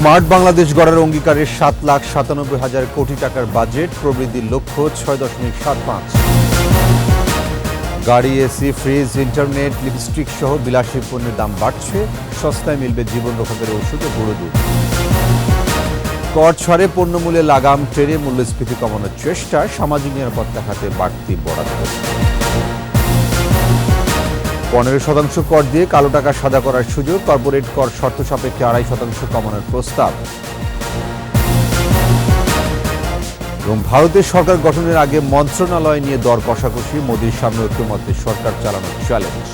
Smart Bangladesh গড়ার অঙ্গীকারের ৭,৯৭,০০০ কোটি টাকার বাজেট, প্রবৃদ্ধির লক্ষ্য ৬.৭৫। গাড়ি, এসি, ফ্রিজ, ইন্টারনেট, লিপস্টিক সহ বিলাসী পণ্যের দাম বাড়ছে, সস্তায় মিলবে জীবন রক্ষকের ওষুধ ও গুঁড়ো দুধ। কর ছাড়ে পণ্যমূল্যে লাগাম টেনে মূল্যস্ফীতি কমানোর চেষ্টা, সামাজিক নিরাপত্তা খাতে বাড়তি বরাদ্দ। ১৫% কর দিয়ে কালো টাকা সাদা করার সুযোগ, কর্পোরেট কর শর্ত সাপেক্ষে ২.৫% কমানোর প্রস্তাব। এবং ভারতের সরকার গঠনের আগে মন্ত্রণালয় নিয়ে দর কষাকষি, মোদির সামনে ঐক্যমত্যে সরকার চালানোর চ্যালেঞ্জ।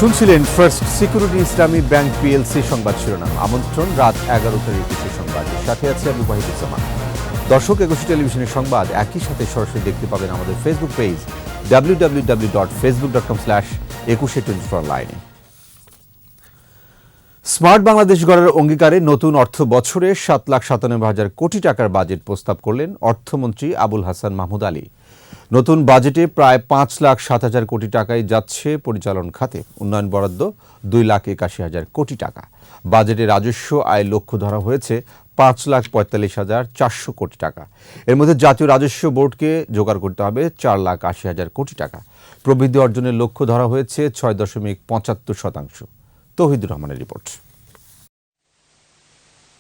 শুনছিলেন ফার্স্ট সিকিউরিটি ইসলামী ব্যাংক পিএলসি সংবাদ শিরোনাম। আমন্ত্রণ রাত ১১টার একুশে সংবাদে, সাথে আছে আমি ওয়াহিদুজ্জামান। দর্শক, একুশে টেলিভিশনের সংবাদ একই সাথে সরাসরি দেখতে পাবেন আমাদের Facebook page www.facebook.com/2124online। Smart Bangladesh গড়ার অঙ্গীকারে নতুন অর্থ বছরে ৭,৯৭,০০০ কোটি টাকার বাজেট প্রস্তাব করলেন অর্থমন্ত্রী আবুল হাসান মাহমুদ আলী। নতুন বাজেটে প্রায় ৫,০৭,০০০ কোটি টাকায় যাচ্ছে পরিচালন খাতে, উন্নয়ন বরাদ্দ ২,৮১,০০০ কোটি টাকা। বাজেটে রাজস্ব আয় লক্ষ্য ধরা হয়েছে ৫,৪৫,৪০০ কোটি টাকা। এর মধ্যে জাতীয় রাজস্ব বোর্ডকে জোগাড় করতে হবে ৪,৮০,০০০ কোটি টাকা। প্রবৃদ্ধি অর্জনের লক্ষ্য ধরা হয়েছে ৬.৭৫%। তৌহিদুর রহমানের রিপোর্ট।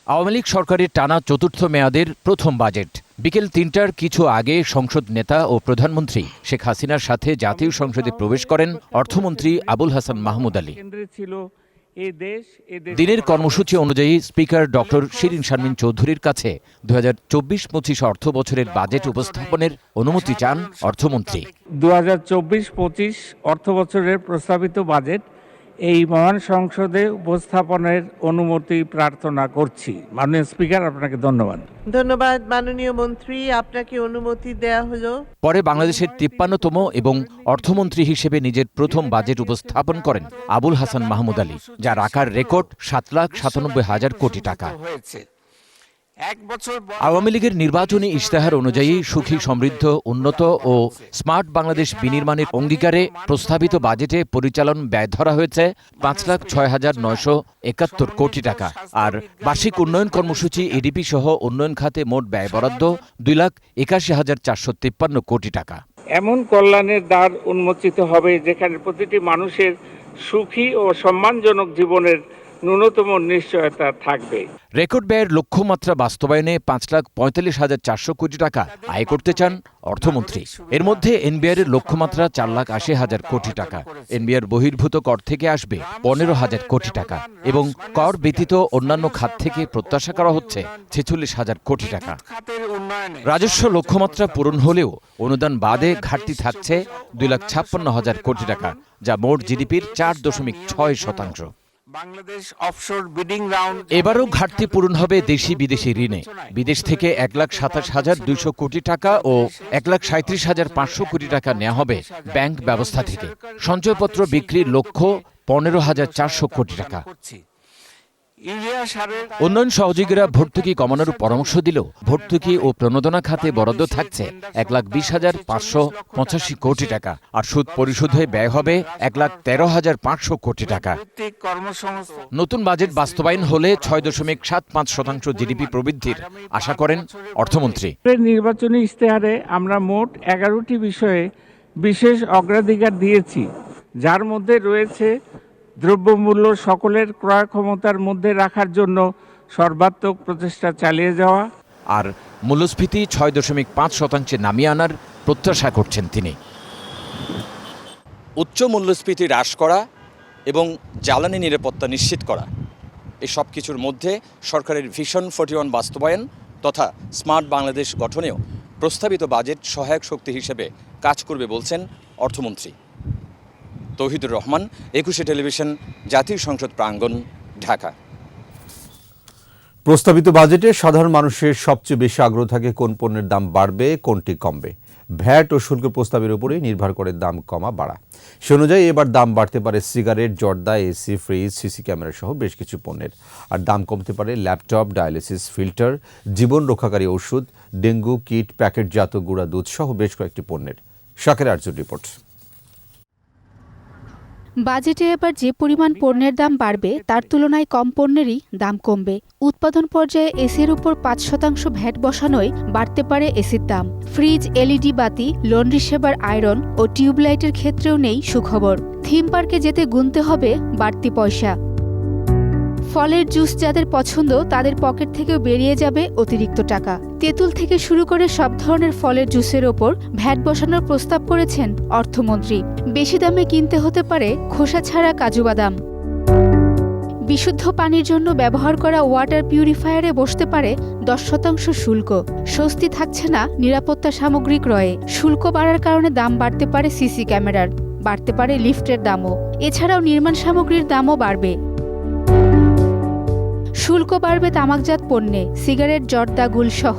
আওয়ামী লীগ সরকারের টানা চতুর্থ মেয়াদের প্রথম বাজেট। বিকেল ৩টার কিছু আগে সংসদ নেতা ও প্রধানমন্ত্রী শেখ হাসিনার সাথে জাতীয় সংসদে প্রবেশ করেন অর্থমন্ত্রী আবুল হাসান মাহমুদ আলী। দিনের কর্মসূচি অনুযায়ী স্পিকার ডক্টর শিরিন শারমিন চৌধুরীর কাছে ২০২৪-২৫ অর্থ বছরের বাজেট উপস্থাপনের অনুমতি চান অর্থমন্ত্রী। ২০২৪-২৫ অর্থ বছরের প্রস্তাবিত বাজেট এই মহান সংসদে উপস্থাপনের অনুমতি প্রার্থনা করছি। মাননীয় স্পিকার, আপনাকে ধন্যবাদ। ধন্যবাদ মাননীয় মন্ত্রী, আপনাকে অনুমতি দেয়া হলো। পরে বাংলাদেশের ৫৩তম এবং অর্থমন্ত্রী হিসেবে নিজের প্রথম বাজেট উপস্থাপন করেন আবুল হাসান মাহমুদ আলী, যার আকার রেকর্ড ৭,৯৭,০০০ কোটি টাকা। আওয়ামী লীগের নির্বাচনী ইশতেহার অনুযায়ী সুখী, সমৃদ্ধ, উন্নত ও স্মার্ট বাংলাদেশ বিনির্মাণের অঙ্গীকারে প্রস্তাবিত বাজেটে পরিচালন ব্যয় ধরা হয়েছে ৫,০৬,৯৭১ কোটি টাকা। আর বার্ষিক উন্নয়ন কর্মসূচি এডিপি সহ উন্নয়ন খাতে মোট ব্যয় বরাদ্দ ২,৮১,৪৫৩ কোটি টাকা। এমন কল্যাণের দ্বার উন্মোচিত হবে যেখানে প্রতিটি মানুষের সুখী ও সম্মানজনক জীবনের ন্যূনতম নিশ্চয়তা থাকবে। রেকর্ড ব্যয়ের লক্ষ্যমাত্রা বাস্তবায়নে ৫,৪৫,৪০০ কোটি টাকা আয় করতে চান অর্থমন্ত্রী। এর মধ্যে এনবিআর এর লক্ষ্যমাত্রা ৪,৮০,০০০ কোটি টাকা। এনবিআর বহির্ভূত কর থেকে আসবে ১৫,০০০ কোটি টাকা এবং কর ব্যতীত অন্যান্য খাত থেকে প্রত্যাশা করা হচ্ছে ৪৬,০০০ কোটি টাকা। রাজস্ব লক্ষ্যমাত্রা পূরণ হলেও অনুদান বাদে ঘাটতি থাকছে ২,৫৬,০০০ কোটি টাকা, যা মোট জিডিপির ৪.৬%। এবারও ঘাটতি পূরণ হবে দেশি বিদেশি ঋণে। বিদেশ থেকে ১,২৭,২০০ কোটি টাকা ও ১,৩৭,৫০০ কোটি টাকা নেওয়া হবে ব্যাংক ব্যবস্থা থেকে। সঞ্চয়পত্র বিক্রির লক্ষ্য ১৫,৪০০ কোটি টাকা। উন্নয়ন সহযোগীরা ভর্তুকি কমানোর পরামর্শ দিলেও ভর্তুকি ও প্রণোদনা খাতে বরাদ্দ থাকছে ১,২০,৫৮৫ কোটি টাকা, আর সুদ পরিশোধে ব্যয় হবে ১,১৩,৫০০ কোটি টাকা। নতুন বাজেট বাস্তবায়ন হলে ৬.৭৫% জিডিপি প্রবৃদ্ধির আশা করেন অর্থমন্ত্রী। নির্বাচনী ইশতেহারে আমরা মোট ১১টি বিষয়ে বিশেষ অগ্রাধিকার দিয়েছি, যার মধ্যে রয়েছে দ্রব্যমূল্য সকলের ক্রয় ক্ষমতার মধ্যে রাখার জন্য সর্বাত্মক প্রচেষ্টা চালিয়ে যাওয়া, আর মূল্যস্ফীতি ৬.৫% নামিয়ে আনার প্রত্যাশা করছেন তিনি। উচ্চ মূল্যস্ফীতি হ্রাস করা এবং জ্বালানি নিরাপত্তা নিশ্চিত করা, এই সব কিছুর মধ্যে সরকারের ভিশন 41 বাস্তবায়ন তথা স্মার্ট বাংলাদেশ গঠনেও প্রস্তাবিত বাজেট সহায়ক শক্তি হিসেবে কাজ করবে বলছেন অর্থমন্ত্রী। তৌহিদুর রহমান, একুশে টেলিভিশন, জাতীয় সংসদ প্রাঙ্গণ, ঢাকা। প্রস্তাবিত বাজেটে সাধারণ মানুষের সবচেয়ে বেশি আগ্রহ থাকে কোন পণ্যের দাম বাড়বে, কোনটি কমবে। ভ্যাট ও শুল্ক প্রস্তাবের উপরেই নির্ভর করে দাম কমা বাড়া। সে অনুযায়ী এবার দাম বাড়তে পারে সিগারেট, জর্দা, এসি, ফ্রিজ, সিসি ক্যামেরা সহ বেশ কিছু পণ্যের। আর দাম কমতে পারে ল্যাপটপ, ডায়ালিসিস ফিল্টার, জীবন রক্ষাকারী ওষুধ, ডেঙ্গু কিট, প্যাকেটজাত গুঁড়া দুধ সহ বেশ কয়েকটি পণ্যের। শাকের আর্যর রিপোর্ট। বাজেটে এবার যে পরিমাণ পণ্যের দাম বাড়বে তার তুলনায় কম পণ্যেরই দাম কমবে। উৎপাদন পর্যায়ে এসির উপর ৫% ভ্যাট বসানোয় বাড়তে পারে এসির দাম। ফ্রিজ, এলইডি বাতি, লন্ড্রি সেবার আয়রন ও টিউবলাইটের ক্ষেত্রেও নেই সুখবর। থিম পার্কে যেতে গুনতে হবে বাড়তি পয়সা। ফলের জুস যাদের পছন্দ তাদের পকেট থেকেও বেরিয়ে যাবে অতিরিক্ত টাকা। তেঁতুল থেকে শুরু করে সব ধরনের ফলের জুসের ওপর ভ্যাট বসানোর প্রস্তাব করেছেন অর্থমন্ত্রী। বেশি দামে কিনতে হতে পারে খোসা ছাড়া কাজু বাদাম। বিশুদ্ধ পানির জন্য ব্যবহার করা ওয়াটার পিউরিফায়ারে বসতে পারে 10% শুল্ক। স্বস্তি থাকছে না নিরাপত্তা সামগ্রী ক্রয়ে। শুল্ক বাড়ার কারণে দাম বাড়তে পারে সিসি ক্যামেরার, বাড়তে পারে লিফটের দামও। এছাড়াও নির্মাণ সামগ্রীর দামও বাড়বে। শুল্ক বাড়বে তামাকজাত পণ্যে। সিগারেট, জর্দা, গুলসহ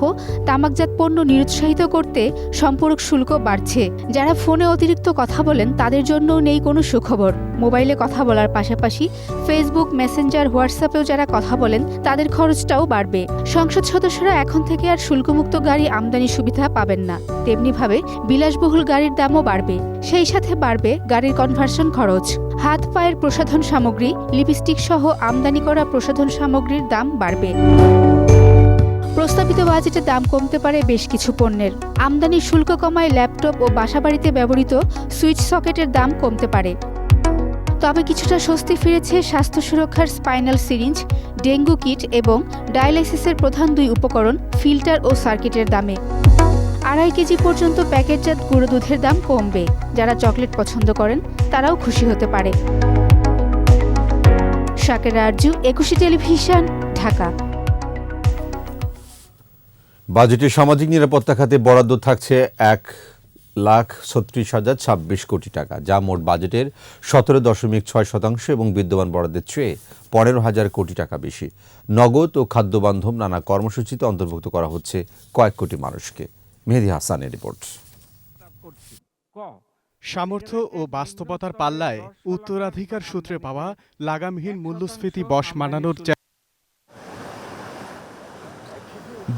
তামাকজাত পণ্য নিরুৎসাহিত করতে সম্পূরক শুল্ক বাড়ছে। যারা ফোনে অতিরিক্ত কথা বলেন তাদের জন্যও নেই কোনো সুখবর। মোবাইলে কথা বলার পাশাপাশি ফেসবুক, মেসেঞ্জার, হোয়াটসঅ্যাপেও যারা কথা বলেন তাদের খরচটাও বাড়বে। সংসদ সদস্যরা এখন থেকে আর শুল্কমুক্ত গাড়ি আমদানির সুবিধা পাবেন না। তেমনিভাবে বিলাসবহুল গাড়ির দামও বাড়বে। সেই সাথে বাড়বে গাড়ির কনভার্সন খরচ। হাত পায়ের প্রসাধন সামগ্রী, লিপস্টিক সহ আমদানি করা প্রসাধন সামগ্রীর দাম বাড়বে। প্রস্তাবিত বাজেটে দাম কমতে পারে বেশ কিছু পণ্যের। আমদানি শুল্ক কমায় ল্যাপটপ ও বাসাবাড়িতে ব্যবহৃত সুইচ সকেটের দাম কমতে পারে। তবে কিছুটা স্বস্তি ফিরেছে স্বাস্থ্য সুরক্ষার স্পাইনাল সিরিঞ্জ, ডেঙ্গু কিট এবং ডায়ালাইসিসের প্রধান 2 উপকরণ ফিল্টার ও সার্কিটের দামে। 2.5 কেজি পর্যন্ত প্যাকেটজাত গুঁড়ো দুধের দাম কমবে। যারা চকলেট পছন্দ করেন তারাও খুশি হতে পারে। শাকের আরজু, একুশে টেলিভিশন, ঢাকা। বাজেটে সামাজিক নিরাপত্তা খাতে বরাদ্দ থাকছে 1,36,026 কোটি টাকা, যা মোট বাজেটের 17.6% এবং বিদ্যমান বরাদ্দের চেয়ে 15,000 কোটি টাকা বেশি। নগদ ও খাদ্যবান্ধব নানা কর্মসূচিতে অন্তর্ভুক্ত করা হচ্ছে কয়েক কোটি মানুষকে। মেহেদী হাসানের রিপোর্ট। সামর্থ্য ও বাস্তবতার পাল্লায় উত্তরাধিকার সূত্রে পাওয়া লাগামহীন মূল্যস্ফীতি বশ মানানোর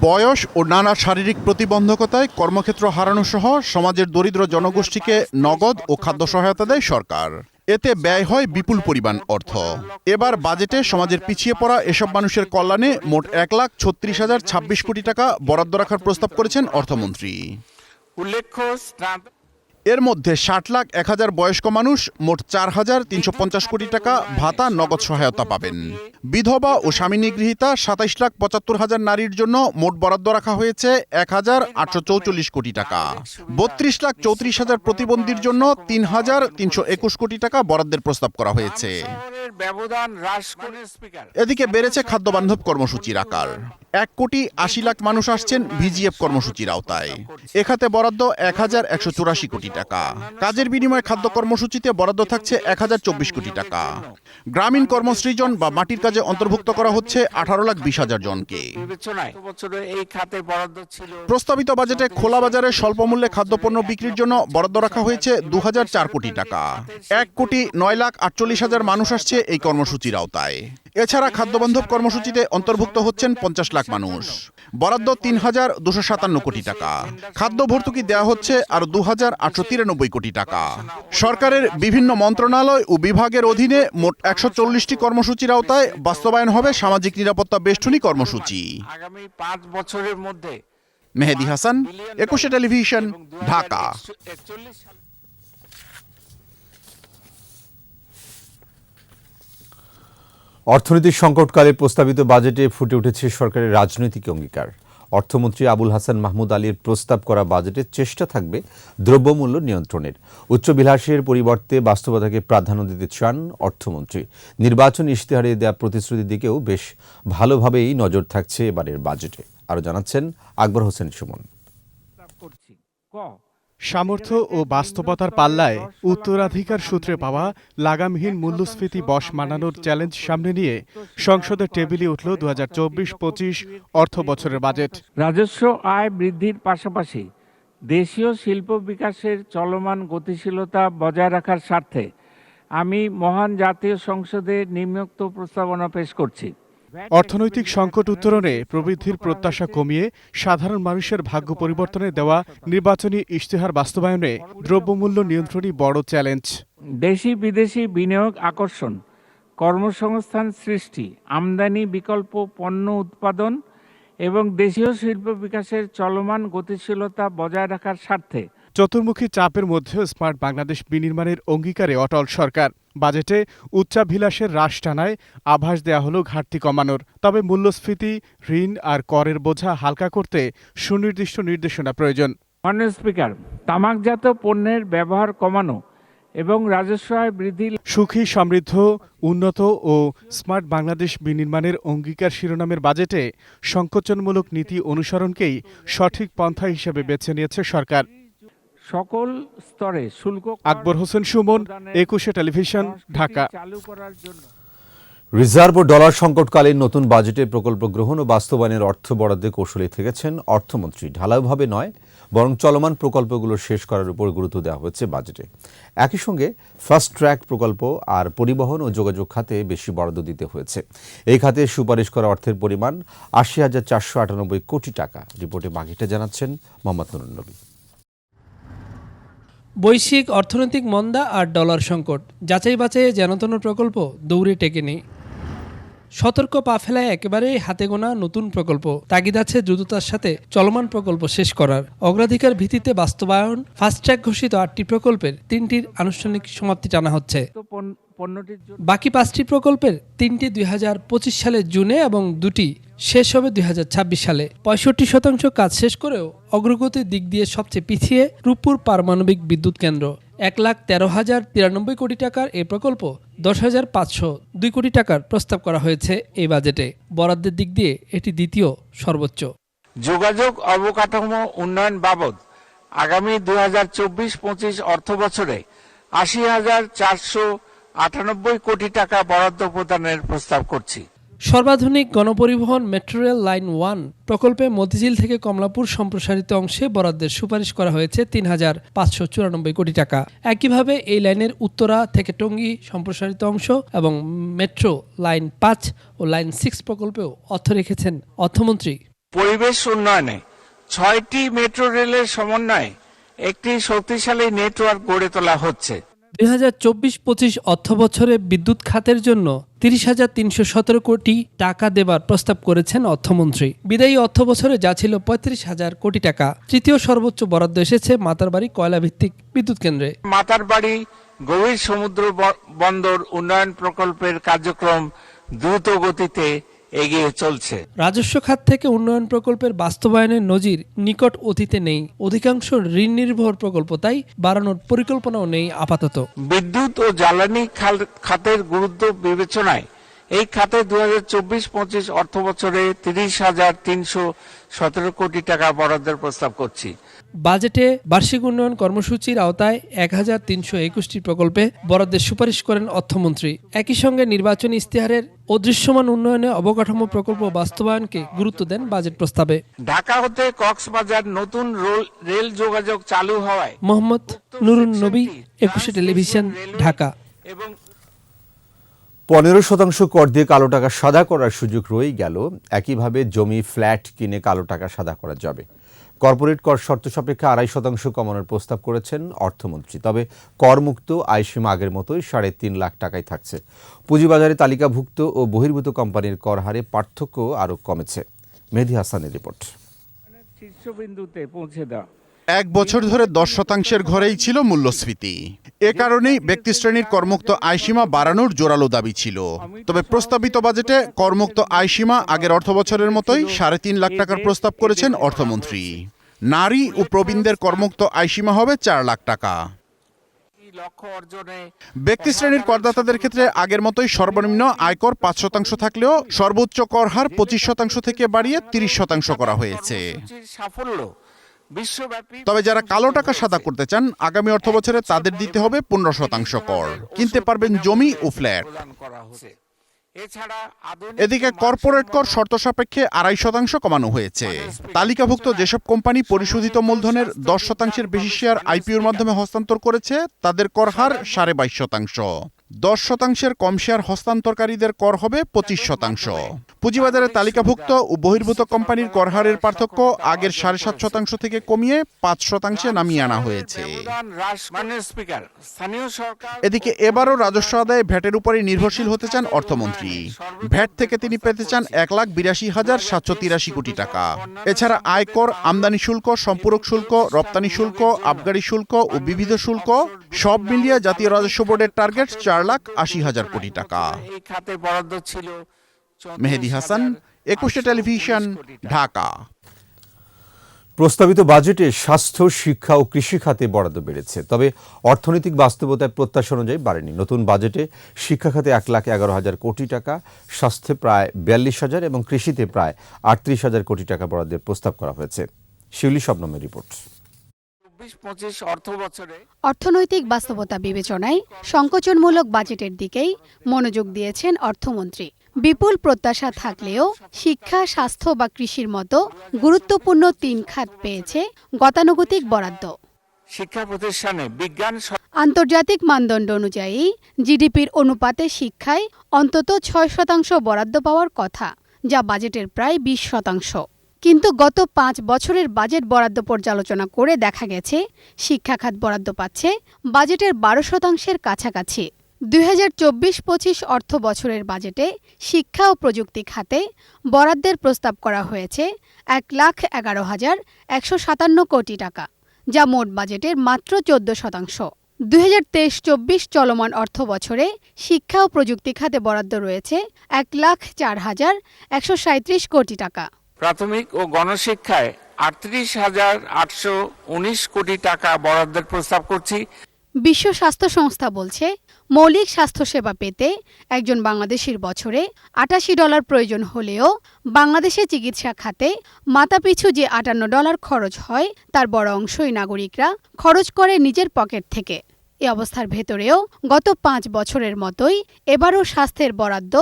বয়স ও নানা শারীরিক প্রতিবন্ধকতায় কর্মক্ষেত্র হারানো সহ সমাজের দরিদ্র জনগোষ্ঠীকে নগদ ও খাদ্য সহায়তা দেয় সরকার। এতে ব্যয় হয় বিপুল পরিমাণ অর্থ। এবার বাজেটে সমাজের পিছিয়ে পড়া এসব মানুষের কল্যাণে মোট 1,36,026 কোটি টাকা বরাদ্দ রাখার প্রস্তাব করেছেন অর্থমন্ত্রী। এর মধ্যে 60,01,000 বয়স্ক মানুষ মোট 4,350 কোটি টাকা ভাতা নগদ সহায়তা পাবেন। বিধবা ও স্বামী নিগৃহীতা 27,75,000 নারীর জন্য মোট বরাদ্দ রাখা হয়েছে 1,844 কোটি টাকা। 32,34,000 প্রতিবন্ধীর জন্য 3,321 কোটি টাকা বরাদ্দের প্রস্তাব করা হয়েছে। এদিকে বেড়েছে খাদ্যবান্ধব কর্মসূচির আকার। 1,80,00,000 মানুষ আসছেন ভিজিএফ কর্মসূচির আওতায়। এ খাতে বরাদ্দ 1,184 কোটি টাকা। কাজের বিনিময়ে খাদ্য কর্মসূচিতে বরাদ্দ থাকছে 1,024 কোটি টাকা। গ্রামীণ কর্মসৃজন বা মাটির কাজে অন্তর্ভুক্ত করা হচ্ছে 18,20,000 জনকে। প্রস্তাবিত বাজেটে খোলা বাজারে স্বল্পমূল্যে খাদ্যপণ্য বিক্রির জন্য বরাদ্দ রাখা হয়েছে 2,004 কোটি টাকা। 1,09,48,000 মানুষ আসছে এই কর্মসূচির আওতায়। এছাড়া খাদ্যবান্ধব কর্মসূচিতে অন্তর্ভুক্ত হচ্ছেন 50 লাখ মানুষ। বরাদ্দ 3,257 কোটি টাকা। খাদ্য ভর্তুকি দেওয়া হচ্ছে আর 2,893 কোটি টাকা। সরকারের বিভিন্ন মন্ত্রণালয় ও বিভাগের অধীনে মোট 140টি কর্মসূচির আওতায় বাস্তবায়ন হবে সামাজিক নিরাপত্তা বেষ্টনী কর্মসূচি। আগামী 5 বছরের মধ্যে। মেহেদী হাসান, একুশে টেলিভিশন, ঢাকা। অর্থনৈতিক সংকটকালে প্রস্তাবিত বাজেটে ফুটে উঠেছে সরকারের রাজনৈতিক অঙ্গীকার। অর্থমন্ত্রী আবুল হাসান মাহমুদ আলীর প্রস্তাব করা বাজেটের চেষ্টা থাকবে দ্রব্যমূল্য নিয়ন্ত্রণের। উচ্চবিলাসের পরিবর্তে বাস্তবতাকে প্রাধান্য দিতে চান অর্থমন্ত্রী। নির্বাচন ইশতেহারে দেয়া প্রতিশ্রুতির দিকেও বেশ ভালোভাবেই নজর থাকছে এবারের বাজেটে। আরও জানাচ্ছেন আকবর হোসেন সুমন। সামর্থ্য ও বাস্তবতার পাল্লায় উত্তরাধিকার সূত্রে পাওয়া লাগামহীন মূল্যস্ফীতি বশ মানানোর চ্যালেঞ্জ সামনে নিয়ে সংসদের টেবিলে উঠল 2024-25 অর্থ বছরের বাজেট। রাজস্ব আয় বৃদ্ধির পাশাপাশি দেশীয় শিল্প বিকাশের চলমান গতিশীলতা বজায় রাখার স্বার্থে আমি মহান জাতীয় সংসদে নিম্নোক্ত প্রস্তাবনা পেশ করছি। অর্থনৈতিক সংকট উত্তরণে প্রবৃদ্ধির প্রত্যাশা কমিয়ে সাধারণ মানুষের ভাগ্য পরিবর্তনে দেওয়া নির্বাচনী ইশতেহার বাস্তবায়নে দ্রব্যমূল্য নিয়ন্ত্রণই বড় চ্যালেঞ্জ। দেশি বিদেশি বিনিয়োগ আকর্ষণ, কর্মসংস্থান সৃষ্টি, আমদানি বিকল্প পণ্য উৎপাদন এবং দেশীয় শিল্প বিকাশের চলমান গতিশীলতা বজায় রাখার স্বার্থে চতুর্মুখী চাপের মধ্যেও স্মার্ট বাংলাদেশ বিনির্মাণের অঙ্গীকারে অটল সরকার। বাজেটে উচ্চাভিলাষের হ্রাস টানায় আভাস দেয়া হলো ঘাটতি কমানোর। তবে মূল্যস্ফীতি, ঋণ আর করের বোঝা হালকা করতে সুনির্দিষ্ট নির্দেশনা প্রয়োজন। মাননীয় স্পিকার, তামাকজাত পণ্যের ব্যবহার কমানো এবং রাজস্ব আয় বৃদ্ধি। সুখী, সমৃদ্ধ, উন্নত ও স্মার্ট বাংলাদেশ বিনির্মাণের অঙ্গীকার শিরোনামের বাজেটে সংকোচনমূলক নীতি অনুসরণকেই সঠিক পন্থা হিসেবে বেছে নিয়েছে সরকার। সকল স্তরে শুল্ক আকবর হোসেন সুমন, 21 টেলিভিশন, ঢাকা। চালু করার জন্য রিজার্ভ ও ডলার সংকটকালীন নতুন বাজেটে প্রকল্প গ্রহণ ও বাস্তবায়নের অর্থ বরাদ্দে কৌশলী থেকেছেন অর্থমন্ত্রী। ঢালাওভাবে নয়, বরং চলমান প্রকল্পগুলো শেষ করার উপর গুরুত্ব দেওয়া হয়েছে বাজেটে। একই সঙ্গে ফাস্ট ট্র্যাক প্রকল্প আর পরিবহন ও যোগাযোগ খাতে বেশি বরাদ্দ দিতে হয়েছে। এই খাতে সুপারিশ করা অর্থের পরিমাণ ৮০,৪৯৮ কোটি টাকা। রিপোর্টে বাকিটা জানাচ্ছেন মোহাম্মদ নুরুন নবী। বৈশ্বিক অর্থনৈতিক মন্দা আর ডলার সংকট যাচাই বাছাইয়ে যেনতেন প্রকল্প দৌড়ে টেকেনি। সতর্ক পা ফেলায় একেবারেই হাতে গোনা নতুন প্রকল্প। তাগিদ আছে দ্রুততার সাথে চলমান প্রকল্প শেষ করার। অগ্রাধিকার ভিত্তিতে বাস্তবায়ন, ফাস্ট ট্র্যাক ঘোষিত 8টি প্রকল্পের 3টির আনুষ্ঠানিক সমাপ্তি টানা হচ্ছে। বাকি 5টি প্রকল্পের 3টি 2025 সালের জুনে এবং 2টি শেষ হবে 2026 সালে। 65% কাজ শেষ করেও অগ্রগতির দিক দিয়ে সবচেয়ে পিছিয়ে রূপপুর পারমাণবিক বিদ্যুৎ কেন্দ্র। 1,13,093 কোটি টাকার এই প্রকল্প 10,502 কোটি টাকার প্রস্তাব করা হয়েছে এই বাজেটে। বরাদ্দের দিক দিয়ে এটি দ্বিতীয় সর্বোচ্চ। যোগাযোগ অবকাঠামো উন্নয়ন বাবদ আগামী 2024-25 অর্থ বছরে 80,498 কোটি টাকা বরাদ্দ প্রদানের প্রস্তাব করছি। সর্বাধুনিক গণপরিবহন মেট্রো রেল লাইন 1 প্রকল্পে মতিঝিল থেকে কমলাপুর সম্প্রসারিত অংশে বরাদ্দের সুপারিশ করা হয়েছে 3,594 কোটি টাকা। একইভাবে এই লাইনের উত্তরা থেকে টঙ্গী সম্প্রসারিত অংশ এবং মেট্রো লাইন 5 ও লাইন 6 প্রকল্পেও অর্থ রেখেছেন অর্থমন্ত্রী। পরিবেশ উন্নয়নে 6টি মেট্রো রেলের সমন্বয়ে একটি শক্তিশালী নেটওয়ার্ক গড়ে তোলা হচ্ছে। 2024-25 অর্থ বছরে বিদ্যুৎ খাতের জন্য 30,317 কোটি টাকা দেবার প্রস্তাব করেছেন অর্থমন্ত্রী। বিদায়ী অর্থ বছরে যা ছিল 35,000 কোটি টাকা। তৃতীয় সর্বোচ্চ বরাদ্দ এসেছে মাতারবাড়ি কয়লাভিত্তিক বিদ্যুৎ কেন্দ্রে। মাতারবাড়ি গভীর সমুদ্র বন্দর উন্নয়ন প্রকল্পের কার্যক্রম দ্রুত গতিতে এগিয়ে চলছে। রাজস্ব খাত থেকে উন্নয়ন প্রকল্পের বাস্তবায়নের নজির নিকট অতীতে নেই। অধিকাংশ ঋণ নির্ভর প্রকল্প তাই বাড়ানোর পরিকল্পনাও নেই আপাতত। বিদ্যুৎ ও জ্বালানি খাতের গুরুত্ব বিবেচনায় এই খাতে 2024-25 অর্থ বছরে 30,317 কোটি টাকা বরাদ্দের প্রস্তাব করছি। বাজেটে বার্ষিক উন্নয়ন কর্মসূচির আওতায় 1,321টি প্রকল্পে বরাদ্দের সুপারিশ করেন অর্থমন্ত্রী। একই সঙ্গে নির্বাচনী ইশতেহারের অদৃশ্যমান উন্নয়নে অবকাঠামো প্রকল্প বাস্তবায়নকে গুরুত্ব দেন বাজেট প্রস্তাবে। ঢাকা হতে কক্সবাজার নতুন রেল যোগাযোগ চালু হওয়ায় মোহাম্মদ নুরুন নবী, 21 টেলিভিশন, ঢাকা। 15% কর দিয়ে কালো টাকা সাদা করার সুযোগ রয়েই গেল। একইভাবে জমি, ফ্ল্যাট কিনে কালো টাকা সাদা করা যাবে। কর্পোরেট কর শর্ত সাপেক্ষে 2.5% কমানোর প্রস্তাব করেছেন অর্থমন্ত্রী। তবে করমুক্ত আয়সীমা আগের মতোই 3.5 লাখ টাকায় থাকছে। পুঁজিবাজারে তালিকাভুক্ত ও বহির্ভূত কোম্পানির কর হারে পার্থক্য আরও কমেছে। মেহেদী হাসানের রিপোর্ট। শীর্ষবিন্দুতে পৌঁছে দেওয়া। 1 বছর ধরে 10% ঘরেই ছিল মূল্যস্ফীতি। এ কারণেই ব্যক্তিশ্রেণীর করমুক্ত আয়সীমা বাড়ানোর জোরালো দাবি ছিল। তবে প্রস্তাবিত বাজেটে করমুক্ত আয়সীমা আগের অর্থবছরের মতোই 3.5 লাখ টাকার প্রস্তাব করেছেন অর্থমন্ত্রী। নারী ও প্রবীণদের করমুক্ত আয়সীমা হবে 4 লাখ টাকা। ব্যক্তিশ্রেণীর করদাতাদের ক্ষেত্রে আগের মতোই সর্বনিম্ন আয়কর 5% থাকলেও সর্বোচ্চ কর হার 25% থেকে বাড়িয়ে 30% করা হয়েছে। তবে যারা কালো টাকা সাদা করতে চান, আগামী অর্থবছরে তাদের দিতে হবে 15% কর। কিনতে পারবেন জমি ও ফ্ল্যাট। এদিকে কর্পোরেট কর শর্ত সাপেক্ষে 2.5% কমানো হয়েছে। তালিকাভুক্ত যেসব কোম্পানি পরিশোধিত মূলধনের 10% বেশি শেয়ার আইপিওর মাধ্যমে হস্তান্তর করেছে তাদের কর হার 22.5%। 10% কম শেয়ার হস্তান্তরকারীদের কর হবে 25%। পুঁজিবাজারে তালিকাভুক্ত ও বহির্ভূত কোম্পানির কর হারের পার্থক্য আগের 7.5% থেকে কমিয়ে 5% নামিয়ে আনা হয়েছে। এদিকে এবারও রাজস্ব আদায়ে ভ্যাটের উপরে নির্ভরশীল হতে চান অর্থমন্ত্রী। ভ্যাট থেকে তিনি পেতে চান 1,82,783 কোটি টাকা। এছাড়া আয়কর, আমদানি শুল্ক, সম্পূরক শুল্ক, রপ্তানি শুল্ক, আবগারি শুল্ক ও বিবিধ শুল্ক সব মিলিয়ে জাতীয় রাজস্ব বোর্ডের টার্গেট 4,80,000 কোটি টাকা। মেহেদী হাসান, 21 টেলিভিশন, ঢাকা। প্রস্তাবিত বাজেটে স্বাস্থ্য, শিক্ষা ও কৃষি খাতে বরাদ্দ বেড়েছে, তবে অর্থনৈতিক বাস্তবতায় প্রত্যাশা অনুযায়ী বাড়েনি। নতুন বাজেটে শিক্ষা খাতে 1,11,000 কোটি টাকা, স্বাস্থ্যে প্রায় 42,000 এবং কৃষিতে প্রায় 38,000 কোটি টাকা বরাদ্দের প্রস্তাব করা হয়েছে। শিউলি শবনমের রিপোর্ট। অর্থনৈতিক বাস্তবতা বিবেচনায় সংকোচনমূলক বাজেটের দিকেই মনোযোগ দিয়েছেন অর্থমন্ত্রী। বিপুল প্রত্যাশা থাকলেও শিক্ষা, স্বাস্থ্য বা কৃষির মতো গুরুত্বপূর্ণ 3 খাত পেয়েছে গতানুগতিক বরাদ্দ। শিক্ষা প্রতিষ্ঠানে বিজ্ঞান আন্তর্জাতিক মানদণ্ড অনুযায়ী জিডিপির অনুপাতে শিক্ষায় অন্তত 6% বরাদ্দ পাওয়ার কথা, যা বাজেটের প্রায় 20%। কিন্তু গত 5 বছরের বাজেট বরাদ্দ পর্যালোচনা করে দেখা গেছে শিক্ষা খাত বরাদ্দ পাচ্ছে বাজেটের 12%-এর কাছাকাছি। 2024-25 অর্থ বছরের বাজেটে শিক্ষা ও প্রযুক্তি খাতে বরাদ্দের প্রস্তাব করা হয়েছে 1,11,157 কোটি টাকা, যা মোট বাজেটের মাত্র 14%। 2023-24 চলমান অর্থ বছরে শিক্ষা ও প্রযুক্তি খাতে বরাদ্দ রয়েছে 1,04,137 কোটি টাকা। প্রাথমিক ও গণশিক্ষায় 38,819 কোটি টাকা বরাদ্দের প্রস্তাব করছি। বিশ্ব স্বাস্থ্য সংস্থা বলছে, মৌলিক স্বাস্থ্যসেবা পেতে একজন বাংলাদেশির বছরে $88 প্রয়োজন হলেও বাংলাদেশে চিকিৎসা খাতে মাথাপিছু যে $58 খরচ হয় তার বড় অংশই নাগরিকরা খরচ করে নিজের পকেট থেকে। এ অবস্থার ভেতরেও গত 5 বছরের মতোই এবারও স্বাস্থ্যের বরাদ্দ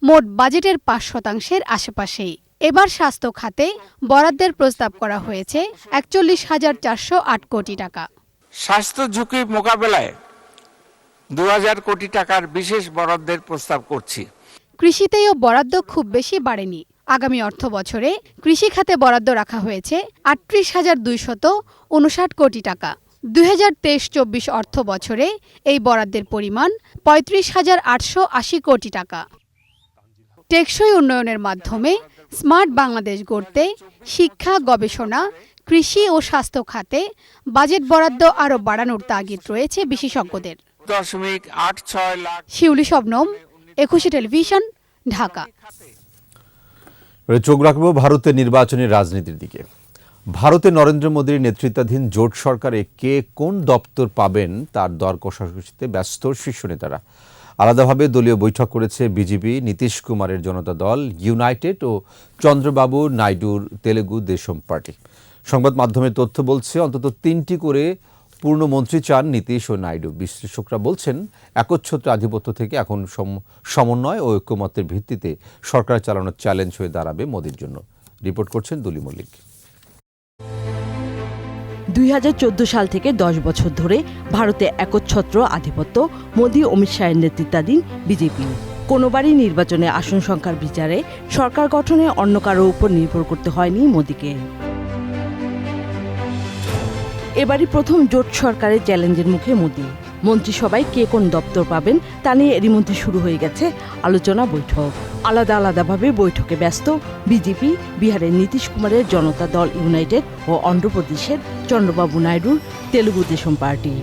মোট বাজেটের 5%-এর আশেপাশেই। এবার স্বাস্থ্য খাতে বরাদ্দের প্রস্তাব করা হয়েছে 41,408 কোটি টাকা। স্বাস্থ্য ঝুঁকি মোকাবেলায় 2,000 কোটি টাকার বিশেষ বরাদ্দের প্রস্তাব করছি। কৃষিতেও বরাদ্দ খুব বেশি বাড়েনি। আগামী অর্থ বছরে কৃষি খাতে বরাদ্দ রাখা হয়েছে 38,259 কোটি টাকা। 2023-24 অর্থ বছরে এই বরাদ্দের পরিমাণ 35,880 কোটি টাকা। টেকসই উন্নয়নের মাধ্যমে স্মার্ট বাংলাদেশ গড়তে শিক্ষা, গবেষণা, কৃষি ও স্বাস্থ্য খাতে বাজেট বরাদ্দ আরও বাড়ানোর তাগিদ রয়েছে বিশেষজ্ঞদের। 0.86 লাখ। শিউলি শবনম, 21 টেলিভিশন, ঢাকা। চোখ রাখবো ভারতের নির্বাচনী রাজনীতির দিকে। ভারতে নরেন্দ্র মোদীর নেতৃত্বাধীন জোট সরকারে কে কোন দপ্তর পাবেন তার দর কষাকষিতে ব্যস্ত শীর্ষ নেতারা। আলাদাভাবে দলীয় বৈঠক করেছে বিজেপি, নীতিশ কুমারের জনতা দল, ইউনাইটেড ও চন্দ্রবাবু নাইডুর তেলেগু দেশম পার্টি। সংবাদ মাধ্যমের তথ্য বলছে অন্তত 3টি করে পূর্ণমন্ত্রী চান নীতিশ ও নাইডু। বিশ্লেষকরা বলছেন একচ্ছত্র আধিপত্য থেকে এখন সমন্বয় ও ঐক্যমত্যের ভিত্তিতে সরকার চালানোর চ্যালেঞ্জ হয়ে দাঁড়াবে মোদীর জন্য। রিপোর্ট করছেন দুলি মল্লিক। 2014 সাল থেকে 10 বছর ধরে ভারতে একচ্ছত্র আধিপত্য মোদী, অমিত শাহের নেতৃত্বাধীন বিজেপি। কোনোবারই নির্বাচনে আসন সংখ্যার বিচারে সরকার গঠনে অন্য কারো উপর নির্ভর করতে হয়নি মোদীকে। এবারই প্রথম জোট সরকারের চ্যালেঞ্জের মুখে মোদী। মন্ত্রিসভায় কে কোন দপ্তর পাবেন তা নিয়ে এরই মধ্যে শুরু হয়ে গেছে আলোচনা বৈঠক। আলাদা আলাদাভাবে বৈঠকে ব্যস্ত বিজেপি, বিহারের নীতিশ কুমারের জনতা দল ইউনাইটেড ও অন্ধ্রপ্রদেশের চন্দ্রবাবু নাইডুর তেলুগু দেশম পার্টি।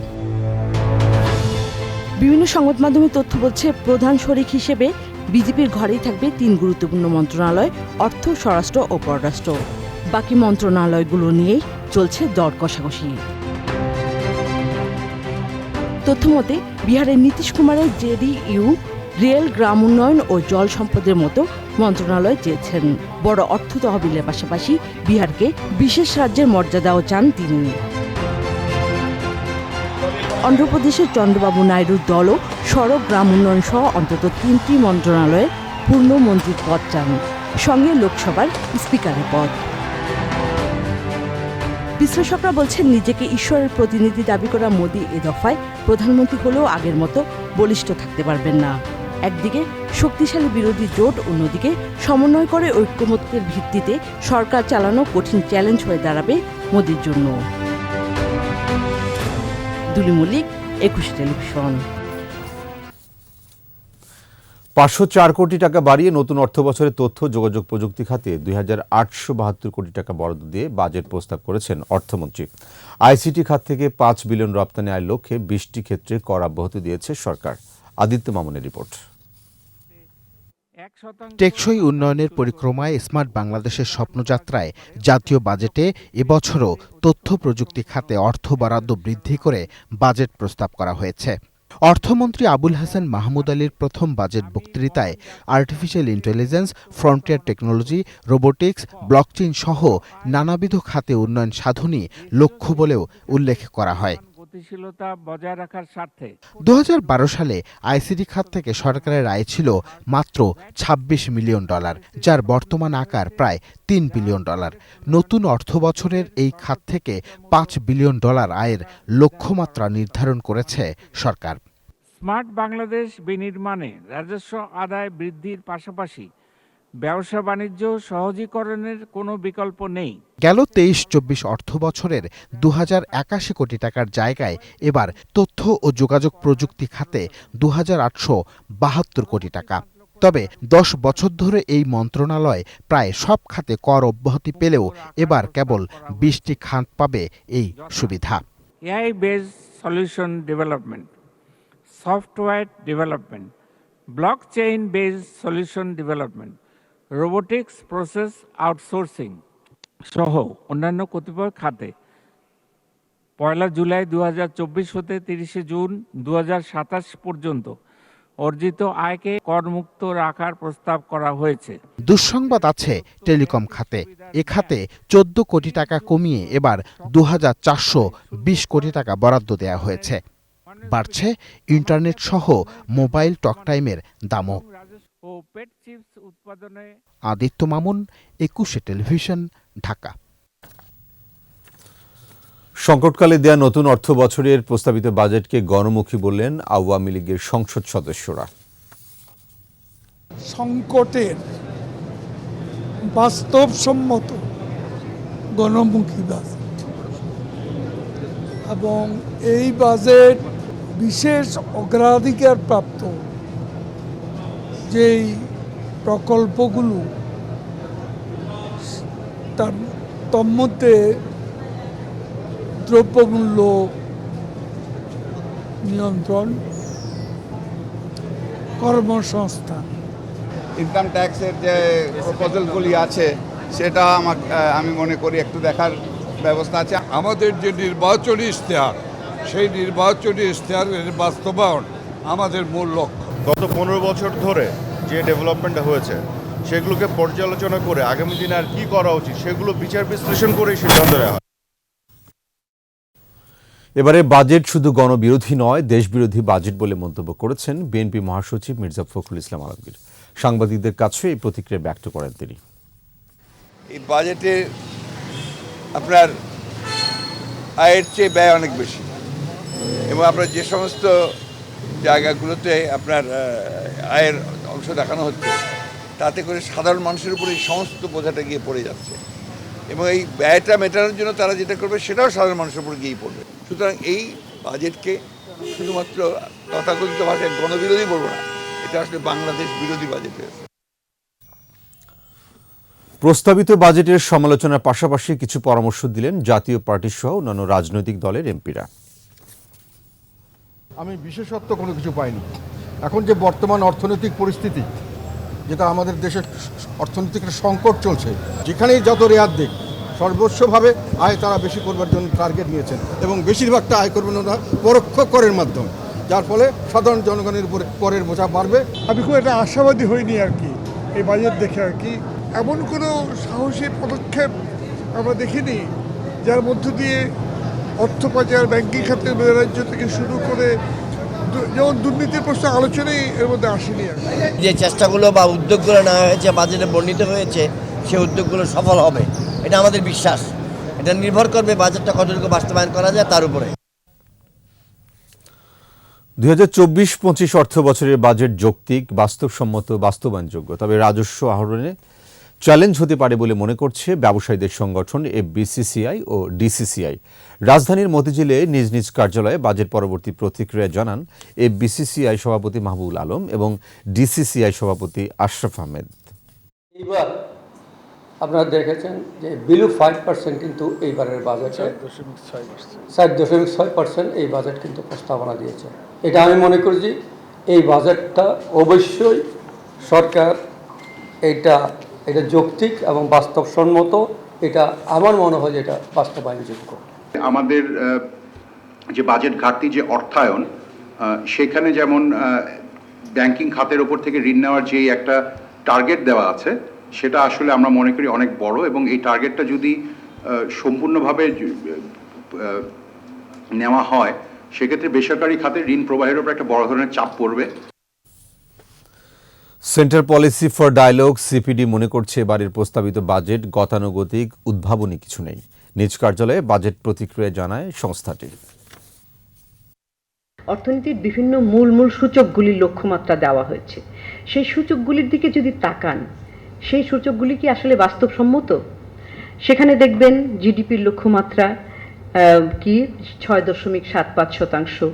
বিভিন্ন সংবাদ মাধ্যমে তথ্য বলছে প্রধান শরিক হিসেবে বিজেপির ঘরেই থাকবে 3 গুরুত্বপূর্ণ মন্ত্রণালয়, অর্থ, স্বরাষ্ট্র ও পররাষ্ট্র। বাকি মন্ত্রণালয়গুলো নিয়েই চলছে দর কষাকষি। তথ্যমতে বিহারের নীতিশ কুমারের জেডিইউ রেল, গ্রাম উন্নয়ন ও জল সম্পদের মতো মন্ত্রণালয় চেয়েছেন। বড় অর্থ তহবিলের পাশাপাশি বিহারকে বিশেষ রাজ্যের মর্যাদাও চান তিনি। অন্ধ্রপ্রদেশের চন্দ্রবাবু নাইডুর দলও সড়ক, গ্রাম উন্নয়ন সহ অন্তত 3টি মন্ত্রণালয়ের পূর্ণ মন্ত্রীর পদ চান, সঙ্গে লোকসভার স্পিকারের পদ। বিশ্লেষকরা বলছেন, নিজেকে ঈশ্বরের প্রতিনিধি দাবি করা মোদি এ দফায় প্রধানমন্ত্রী হলেও আগের মতো বলিষ্ঠ থাকতে পারবেন না। একদিকে শক্তিশালী বিরোধী জোট, অন্যদিকে সমন্বয় করে ঐক্যমত্যের ভিত্তিতে সরকার চালানো কঠিন চ্যালেঞ্জ হয়ে দাঁড়াবে মোদির জন্য। দুলি মল্লিক, ২১ টেলিভিশন। ৫০৪ কোটি টাকা বাড়িয়ে নতুন অর্থবছরে তথ্য যোগাযোগ প্রযুক্তি খাতে ২,৮৭২ কোটি টাকা বরাদ্দ দিয়ে বাজেট প্রস্তাব করেছেন অর্থমন্ত্রী। আইসিটি খাত থেকে ৫ বিলিয়ন রপ্তানি আয়ের লক্ষ্যে ২০টি ক্ষেত্রে কর অব্যাহতি দিয়েছে সরকার। আদিত্য মামুনের রিপোর্ট। টেকসই উন্নয়নের পরিক্রমায় স্মার্ট বাংলাদেশের স্বপ্নযাত্রায় জাতীয় বাজেটে এবছরও তথ্য প্রযুক্তি খাতে অর্থ বরাদ্দ বৃদ্ধি করে বাজেট প্রস্তাব করা হয়েছে। অর্থমন্ত্রী আবুল হাসান মাহমুদ আলীর প্রথম বাজেট বক্তৃতায় artificial intelligence, frontier technology, robotics, blockchain সহ নানাবিধ খাতে উন্নয়ন সাধনই লক্ষ্য বলেও উল্লেখ করা হয়। গতিশীলতা বজায় রাখার স্বার্থে ২০১২ সালে আইসিটি খাত থেকে সরকারের আয় ছিল মাত্র $২৬ মিলিয়ন, যার বর্তমান আকার প্রায় $৩ বিলিয়ন। নতুন অর্থবছরের এই খাত থেকে $৫ বিলিয়ন আয়ের লক্ষ্যমাত্রা নির্ধারণ করেছে সরকার। স্মার্ট বাংলাদেশ বিনির্মাণে রাজস্ব আদায় বৃদ্ধির পাশাপাশি ব্যবসা বাণিজ্য সহজীকরণের কোনো বিকল্প নেই। গেল ২৩-২৪ অর্থবছরের ২,০৮১ কোটি টাকার জায়গায় এবার তথ্য ও যোগাযোগ প্রযুক্তি খাতে ২,৮৭২ কোটি টাকা। তবে ১০ বছর ধরে এই মন্ত্রণালয় প্রায় সব খাতে কর অব্যাহতি পেলেও এবার কেবল ২০টি খাত পাবে এই সুবিধা। AI based solution development, software development, blockchain based solution development, robotics process outsourcing সহ অন্যান্য কতিপয় খাতে ১ জুলাই ২০২৪ হতে ৩০ জুন ২০২৭ পর্যন্ত অর্জিত আয়কে করমুক্ত রাখার প্রস্তাব করা হয়েছে। দুঃসংবাদ আছে টেলিকম খাতে। এ খাতে ১৪ কোটি টাকা কমিয়ে এবার ২,৪২০ কোটি টাকা বরাদ্দ দেওয়া হয়েছে। বাড়ছে ইন্টারনেট সহ মোবাইল টকটাইমের দামও। আদিত্য মামুন, ২১ টেলিভিশন, ঢাকা। সংকটকালে দেয়া নতুন অর্থ বছরের প্রস্তাবিত বাজেটকে গণমুখী বললেন আওয়ামী লীগের সংসদ সদস্যরা। সংকটের বাস্তবসম্মত গণমুখী বাজেট এবং এই বাজেট বিশেষ অগ্রাধিকার প্রাপ্ত যেই প্রকল্পগুলো তার তন্মধ্যে দ্রব্যমূল্য নিয়ন্ত্রণ, কর্মসংস্থান, ইনকাম ট্যাক্সের যে প্রপোজালগুলি আছে সেটা আমি মনে করি একটু দেখার ব্যবস্থা আছে। আমাদের যে নির্বাচনী ইশতেহার, সেই নির্বাচনী ইশতেহারের বাস্তবায়ন আমাদের মূল লক্ষ্য। গত ১৫ বছর ধরে যে ডেভেলপমেন্টটা হয়েছে সেগুলোকে পর্যালোচনা করে আগামী দিনে আর কি করা উচিত সেগুলো বিচার বিশ্লেষণ করেই সিদ্ধান্ত নেওয়া হয়। এবারে বাজেট শুধু গণবিরোধী নয়, দেশবিরোধী বাজেট বলে মন্তব্য করেছেন বিএনপি মহাসচিব মির্জা ফখরুল ইসলাম আলমগীর। সাংবাদিকদের কাছে এই প্রতিক্রিয়া ব্যক্ত করেন তিনি। এই বাজেটে আপনার আয়ের চেয়ে ব্যয় অনেক বেশি এবং আপনার যে সমস্ত জায়গাগুলোতে আপনার আয়ের অংশ দেখানো হচ্ছে তাতে করে সাধারণ মানুষের উপরে এই সমস্ত বোঝাটা গিয়ে পড়ে যাচ্ছে এবং এই ব্যয়টা মেটানোর জন্য তারা যেটা করবে সেটাও সাধারণ মানুষের উপরে গিয়েই পড়বে। সুতরাং এই বাজেটকে শুধুমাত্র তথাকথিত ভাষায় গণবিরোধী বলবো না, এটা আসলে বাংলাদেশ বিরোধী বাজেট হয়েছে। প্রস্তাবিত বাজেটের সমালোচনার পাশাপাশি কিছু পরামর্শ দিলেন জাতীয় পার্টি সহ অন্যান্য রাজনৈতিক দলের এমপিরা। আমি বিশেষত্ব কোনো কিছু পাইনি। এখন যে বর্তমান অর্থনৈতিক পরিস্থিতি, যেটা আমাদের দেশের অর্থনৈতিক সংকট চলছে, যেখানেই যত রেয়াত দিক সর্বস্বভাবে আয় তারা বেশি করবার জন্য টার্গেট নিয়েছেন এবং বেশিরভাগটা আয় করবেন ওরা পরোক্ষ করের মাধ্যমে, যার ফলে সাধারণ জনগণের উপরে করের বোঝা বাড়বে। আমি খুব একটা আশাবাদী হইনি আর কি এই বাজেট দেখে। আর কি এমন কোনো সাহসী পদক্ষেপ আমরা দেখিনি যার মধ্য দিয়ে অর্থ পাচার, ব্যাংকিং খাতের রাজ্য থেকে শুরু করে যেমন দুর্নীতির প্রশ্ন আলোচনাই এর মধ্যে আসেনি আর কি। যে চেষ্টাগুলো বা উদ্যোগগুলো নেওয়া হয়েছে, বাজেটে বর্ণিত হয়েছে, সেই উদ্যোগগুলো সফল হবে, এটা আমাদের বিশ্বাস। এটা নির্ভর করবে বাজেটটা কতটুকু বাস্তবায়ন করা যায় তার উপরে। 2024-25 অর্থ বছরের বাজেট যৌক্তিক, বাস্তবসম্মত, বাস্তবায়নযোগ্য। তবে রাজস্ব আহরণে চ্যালেঞ্জ হতে পারে বলে মনে করছে ব্যবসায়ীদের সংগঠন এফবিসিসিআই ও ডিসিসিআই। রাজধানীর মতিঝিলে নিজ নিজ কার্যালয়ে বাজেট পরবর্তী প্রতিক্রিয়া জানান এফবিসিসিআই সভাপতি মাহবুবুল আলম এবং ডিসিসিআই সভাপতি আশরাফ আহমেদ। এইবার আপনারা দেখেছেন যে বিলো 5% কিন্তু এইবারের বাজেটে 4.6% এই বাজেট কিন্তু প্রস্তাবনা দিয়েছে। এটা আমি মনে করি যে এই বাজেটটা অবশ্যই সরকার এটা যৌক্তিক এবং বাস্তবসম্মত। এটা আমার মনে হয় যে এটা বাস্তবায়নযোগ্য। আমাদের যে বাজেট ঘাটতি, যে অর্থায়ন, সেখানে যেমন ব্যাংকিং খাতের ওপর থেকে ঋণ নেওয়ার যে একটা টার্গেট দেওয়া আছে, সেটা আসলে আমরা মনে করি অনেক বড়, এবং এই টার্গেটটা যদি সম্পূর্ণভাবে নেওয়া হয় সেক্ষেত্রে বেসরকারি খাতে ঋণ প্রবাহের উপর একটা বড় ধরনের চাপ পড়বে। Centre policy for dialogue CPD মনে করছে এবারের প্রস্তাবিত বাজেট গতানুগতিক, উদ্ভাবনী কিছু নেই। নিজ কার্যালয়ে বাজেট প্রতিক্রিয়া জানায় সংস্থাটি। অর্থনীতির বিভিন্ন মূল সূচকগুলির লক্ষ্যমাত্রা দেওয়া হয়েছে। সেই সূচকগুলির দিকে যদি তাকান, সেই সূচকগুলি কি আসলে বাস্তবসম্মত? সেখানে দেখবেন জিডিপির লক্ষ্যমাত্রা কি 6.75%।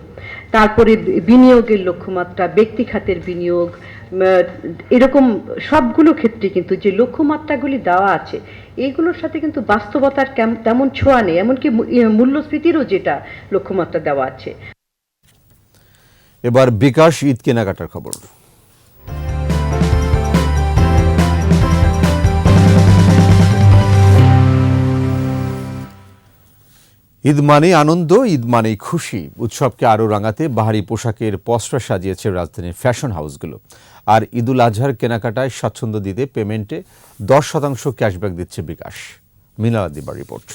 তারপরে বিনিয়োগের লক্ষ্যমাত্রা, ব্যক্তি খাতের বিনিয়োগ, এরকম সবগুলো ক্ষেত্রে কিন্তু যে লক্ষ্যমাত্রাগুলি দেওয়া আছে এইগুলোর সাথে কিন্তু বাস্তবতার তেমন ছোঁয়া নেই। এমনকি মূল্যস্ফীতিরও যেটা লক্ষ্যমাত্রা দেওয়া আছে। এবার বিকাশ ঈদ কেনাকাটার খবর। ঈদ মানে আনন্দ, ঈদ মানেই খুশি। উৎসবকে আরও রাঙাতে বাহারি পোশাকের পসরা সাজিয়েছে রাজধানীর ফ্যাশন হাউসগুলো। আর ঈদুল আজহার কেনাকাটায় স্বাচ্ছন্দ্য দিতে পেমেন্টে 10% ক্যাশব্যাক দিচ্ছে বিকাশ। মিনালা দিবার রিপোর্ট।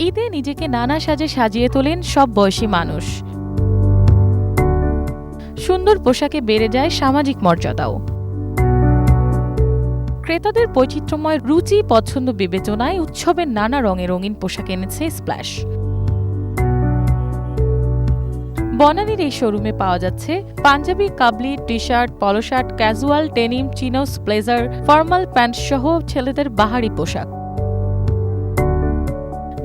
ঈদে নিজেকে নানা সাজে সাজিয়ে তোলেন সব বয়সী মানুষ। সুন্দর পোশাকে বেড়ে যায় সামাজিক মর্যাদাও। ক্রেতাদের বৈচিত্র্যময় রুচি পছন্দ বিবেচনায় উৎসবের নানা রঙে রঙিন পোশাক এনেছে স্প্ল্যাশ। বনানীর এই শোরুমে পাওয়া যাচ্ছে পাঞ্জাবি, কাবলি, T shirt, polo shirt, casual, denim, chinos, blazer, formal pant সহ ছেলেদের বাহারি পোশাক।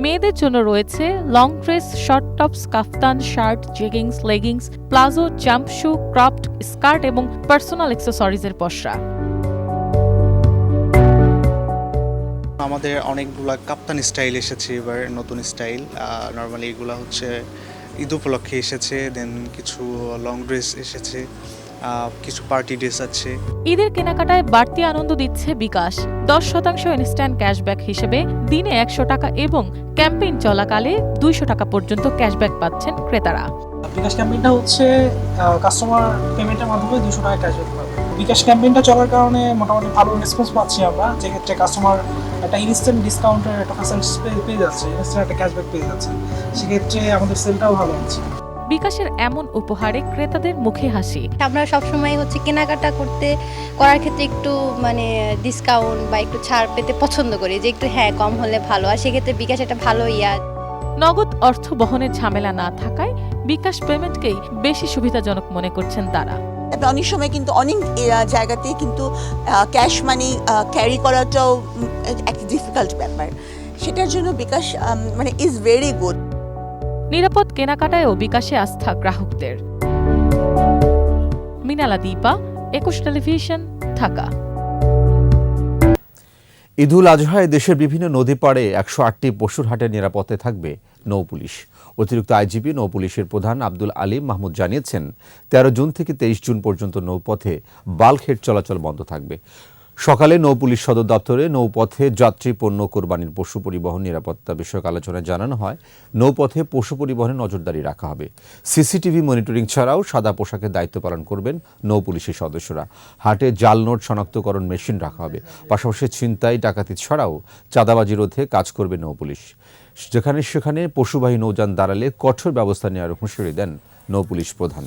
মেয়েদের জন্য রয়েছে long dress, short tops, kaftan, shirt, jeggings, leggings, palazzo, jumpsuit, cropped skirt এবং পার্সোনাল অ্যাক্সেসরিজের পসরা। আমাদের অনেকগুলা কাপ্তান স্টাইল এসেছে, এবার নতুন স্টাইল। নর্মালি এগুলো হচ্ছে ঈদ উপলক্ষে এসেছে, দেন কিছু লং ড্রেস এসেছে, কিছু পার্টি ড্রেস আছে। ঈদের কেনাকাটায় বাড়তি আনন্দ দিচ্ছে বিকাশ। 10% ইনস্ট্যান্ট ক্যাশব্যাক হিসেবে দিনে 100 টাকা এবং ক্যাম্পেইন চলাকালে 200 টাকা পর্যন্ত ক্যাশব্যাক পাচ্ছেন ক্রেতারা। বিকাশ ক্যাম্পেইনটা হচ্ছে কাস্টমার পেমেন্টের মাধ্যমে 200 টাকা ক্যাশব্যাক পাবে। বিকাশ ক্যাম্পেইনটা চলার কারণে মোটামুটি ভালো রেসপন্স পাচ্ছি আমরা, যেক্ষেত্রে কাস্টমার একটা ইনস্ট্যান্ট ডিসকাউন্টের একটা ফ্যাসিলিটি পেয়ে যাচ্ছে, ইনস্ট্যান্ট একটা ক্যাশব্যাক পেয়ে যাচ্ছে, সেক্ষেত্রে আমাদের সেলটাও ভালো হচ্ছে। বিকাশের এমন উপহারে ক্রেতাদের মুখে হাসি। আমরা সবসময় হচ্ছে কেনাকাটা করার ক্ষেত্রে একটু ডিসকাউন্ট বা একটু ছাড় পেতে পছন্দ করি, যে একটু কম হলে ভালো, আর সেক্ষেত্রে বিকাশ একটা ভালো নগদ অর্থ বহনের ঝামেলা না থাকায় বিকাশ পেমেন্টকেই বেশি সুবিধাজনক মনে করছেন তারা। অনেক সময় কিন্তু অনেক জায়গাতে কিন্তু ক্যাশ মানি ক্যারি করাটাও একটা ডিফিকাল্ট ব্যাপার, সেটার জন্য বিকাশ ইজ ভেরি গুড। নিরাপদ কেনাকাটায়ও বিকাশে আস্থা গ্রাহকদের। মিনালা দীপা, 21 টেলিভিশন, ঢাকা। ঈদুল আজহায় দেশের বিভিন্ন নদী পাড়ে 108টি পশুর হাটের নিরাপত্তায় থাকবে নৌপুলিশ। অতিরিক্ত আইজিপি নৌপুলিশের প্রধান আব্দুল আলিম মাহমুদ জানিয়েছেন 13 জুন থেকে 23 জুন পর্যন্ত নৌপথে বাল্ক হেড চলাচল বন্ধ থাকবে। সকালে নৌপুলিশ সদর দপ্তরে নৌপথে যাত্রী পণ্য কোরবানির পশু পরিবহন নিরাপত্তা বিষয়ক আলোচনায় জানানো হয় নৌপথে পশু পরিবহনে নজরদারি রাখা হবে। সিসিটিভি মনিটরিং ছাড়াও সাদা পোশাকের দায়িত্ব পালন করবেন নৌপুলিশের সদস্যরা। হাটে জাল নোট শনাক্তকরণ মেশিন রাখা হবে। পাশাপাশি ছিনতাই ডাকাতি ছাড়াও চাঁদাবাজি রোধে কাজ করবে নৌপুলিশ। যেখানে সেখানে পশুবাহী নৌযান দাঁড়ালে কঠোর ব্যবস্থা নেওয়ার হুঁশিয়ারি দেন নৌপুলিশ প্রধান।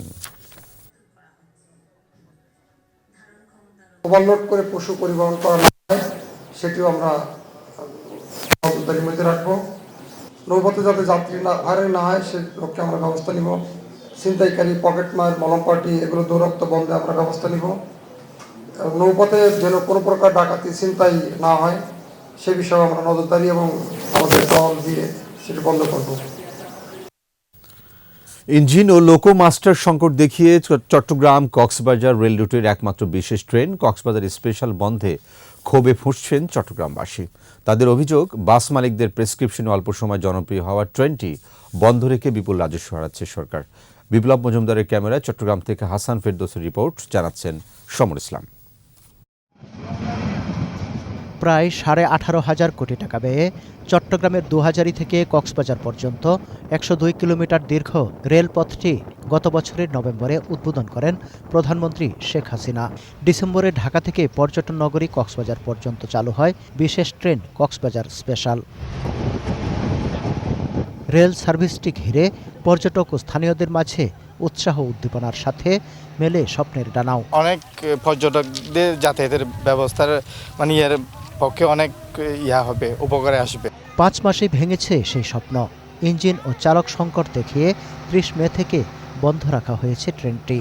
ওভারলোড করে পশু পরিবহন করা না হয় সেটিও আমরা নজরদারির মধ্যে রাখবো। নৌপথে যাতে যাত্রী না হারে না হয় সে লক্ষ্যে আমরা ব্যবস্থা নিব। ছিনতাইকারী, পকেটমার, মলম পার্টি এগুলো দৌরাত্ম্য বন্ধে আমরা ব্যবস্থা নিব। নৌপথে যেন কোনো প্রকার ডাকাতি ছিনতাই না হয় সে বিষয়ে আমরা নজরদারি এবং আমাদের দল দিয়ে সেটি বন্ধ করব। ইঞ্জিন ও লোকো মাস্টার সংকট দেখিয়ে চট্টগ্রাম কক্সবাজার রেল রুটের একমাত্র বিশেষ ট্রেন কক্সবাজার স্পেশাল বন্ধে ক্ষোভে ফুঁসছেন চট্টগ্রামবাসী। তাদের অভিযোগ, বাস মালিকদের প্রেসক্রিপশনে অল্প সময় জনপ্রিয় হওয়া ট্রেনটি বন্ধ রেখে বিপুল রাজস্ব হারাচ্ছে সরকার। বিপ্লব মজুমদারের ক্যামেরায় চট্টগ্রাম থেকে হাসান ফেরদৌসের রিপোর্ট, জানাচ্ছেন সমর ইসলাম। প্রায় 18,500 কোটি টাকা ব্যয়ে চট্টগ্রামের দুহাজারী থেকে কক্সবাজার পর্যন্ত 102 কিলোমিটার দীর্ঘ রেলপথটি গত বছরের নভেম্বরে উদ্বোধন করেন প্রধানমন্ত্রী শেখ হাসিনা। ডিসেম্বরে ঢাকা থেকে পর্যটন নগরী কক্সবাজার পর্যন্ত চালু হয় বিশেষ ট্রেন কক্সবাজার স্পেশাল। রেল সার্ভিসটি ঘিরে পর্যটক ও স্থানীয়দের মাঝে উৎসাহ উদ্দীপনার সাথে মেলে স্বপ্নের ডানাও। অনেক পর্যটকদের যাতায়াতের ব্যবস্থার এর পক্ষে অনেক হবে, উপকারে আসবে। 5 মাসে ভেঙেছে সেই স্বপ্ন। ইঞ্জিন ও চালক সংকট দেখিয়ে 30 মে থেকে বন্ধ রাখা হয়েছে ট্রেনটি।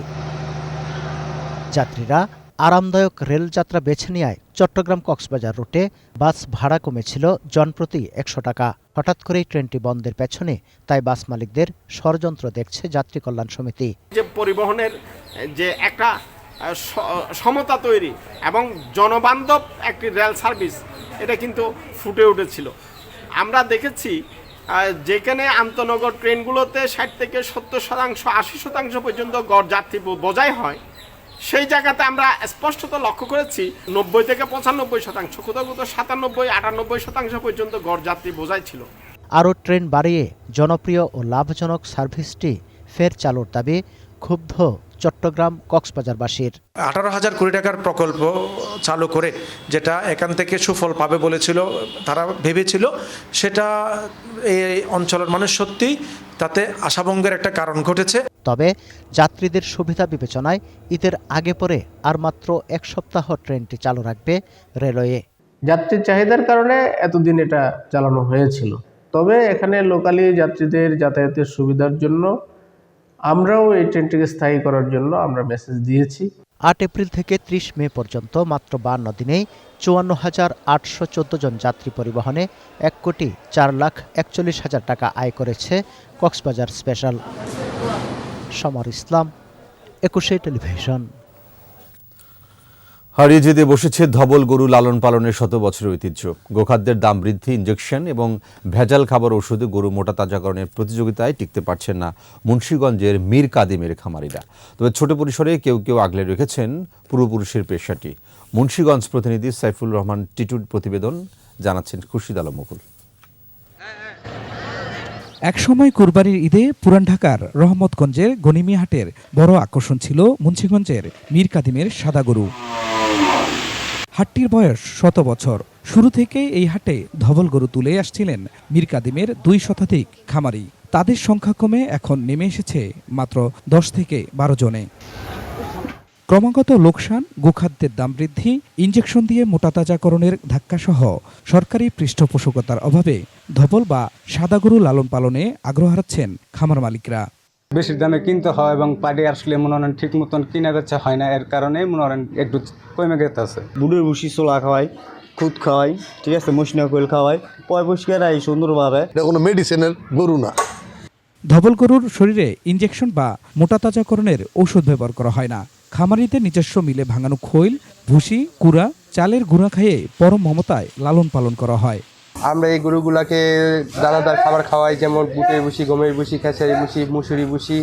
যাত্রীরা আরামদায়ক রেলযাত্রা বেছে নেয় চট্টগ্রাম কক্সবাজার রুটে বাস ভাড়া কমেছিল জনপ্রতি 100 টাকা। হঠাৎ করেই ট্রেনটি বন্ধের পেছনে তাই বাস মালিকদের ষড়যন্ত্র দেখছে যাত্রী কল্যাণ সমিতি। যে পরিবহনের যে একটা সমতা তৈরি এবং জনবান্ধব একটি রেল সার্ভিস, এটা কিন্তু ফুটে উঠেছিল। আমরা দেখেছি যেখানে আন্তনগর ট্রেনগুলোতে 60 থেকে 70%, 80% পর্যন্ত গড় যাত্রী বোঝাই হয়, সেই জায়গাতে আমরা স্পষ্টত লক্ষ্য করেছি 90 থেকে 95%, কোথাও 97-98% পর্যন্ত গড় যাত্রী বোঝাই ছিল। আরও ট্রেন বাড়িয়ে জনপ্রিয় ও লাভজনক সার্ভিসটি ফের চালুর দাবি ক্ষুব্ধ চট্টগ্রাম কক্সবাজারবাসীর। 18,000 কোটি টাকার প্রকল্প চালু করে যেটা এখান থেকে সুফল পাবে বলেছিল, তারা ভেবেছিল, সেটা এই অঞ্চলের মানুষ সত্যি তাতে আশাভঙ্গের একটা কারণ ঘটেছে। তবে যাত্রীদের সুবিধা বিবেচনায় ঈদের আগে পরে আর মাত্র 1 সপ্তাহ ট্রেনটি চালু রাখবে রেলওয়ে। যাত্রীর চাহিদার কারণে এতদিন এটা চালানো হয়েছিল, তবে এখানে লোকালি যাত্রীদের যাতায়াতের সুবিধার জন্য আমরাও এই ট্রেনটিকে স্থায়ী করার জন্য আমরা মেসেজ দিয়েছি। 8 এপ্রিল থেকে 30 মে পর্যন্ত মাত্র 52 দিনেই 54,814 জন যাত্রী পরিবহনে 1,04,41,000 টাকা আয় করেছে কক্সবাজার স্পেশাল। সমর ইসলাম, 21 টেলিভিশন। হারিয়ে যেতে বসেছে ধবল গরু লালন পালনের 100 বছরের ঐতিহ্য। গোখাদ্যের দাম বৃদ্ধি, ইনজেকশন এবং ভেজাল খাবার ওষুধে গরু মোটা তাজাকরণের প্রতিযোগিতায় টিকতে পারছেন না মুন্সিগঞ্জের মীর কাদিমের খামারিরা। তবে ছোট পরিসরে কেউ কেউ আগলে রেখেছেন পূর্বপুরুষের পেশাটি। মুন্সিগঞ্জ প্রতিনিধি সাইফুল রহমান টিটুর প্রতিবেদন, জানাচ্ছেন খুরশিদ আলম মুকুল। একসময় কুরবানির ঈদে পুরান ঢাকার রহমতগঞ্জের গনিমিয়াহাটের বড় আকর্ষণ ছিল মুন্সিগঞ্জের মীর কাদিমের সাদা গরু। হাটটির বয়স 100 বছর। শুরু থেকেই এই হাটে ধবল গরু তুলে আসছিলেন মীর কাদিমের 2 শতাধিক খামারি। তাদের সংখ্যা কমে এখন নেমে এসেছে মাত্র 10 থেকে 12 জনে। ক্রমাগত লোকসান, গোখাদ্যের দাম বৃদ্ধি, ইনজেকশন দিয়ে মোটাতাজাকরণের ধাক্কাসহ সরকারি পৃষ্ঠপোষকতার অভাবে ধবল বা সাদা গরু লালন পালনে আগ্রহ হারাচ্ছেন খামার মালিকরা। বেশি দামে কিনতে হয় এবং পাটি আসলে মনে হয় ঠিক মতন কিনা বেচা হয় না, এর কারণে মনে হয় একটু কমে গেছে। বুড়ের ভুসি ছোলা খাওয়াই, খুদ খাওয়াই, ঠিক আছে, মশিনা কোয়েল খাওয়াই, পয় পরিষ্কার সুন্দরভাবে। এটা কোনো মেডিসিনের গরু না। ধবল গরুর শরীরে ইনজেকশন বা মোটাতাজাকরণের ঔষধ ব্যবহার করা হয় না। খামারিদের নিজস্ব মিলে ভাঙানো খৈল, ভুসি, কুড়া, চালের গুঁড়া খাইয়ে পরম মমতায় লালন পালন করা হয়। আমরা এই গরুগুলাকে দানাদার খাবার খাওয়াই, যেমন বুটের ভুসি, গমের ভুসি, খেসারি ভুসি, মুসুরি ভুসি।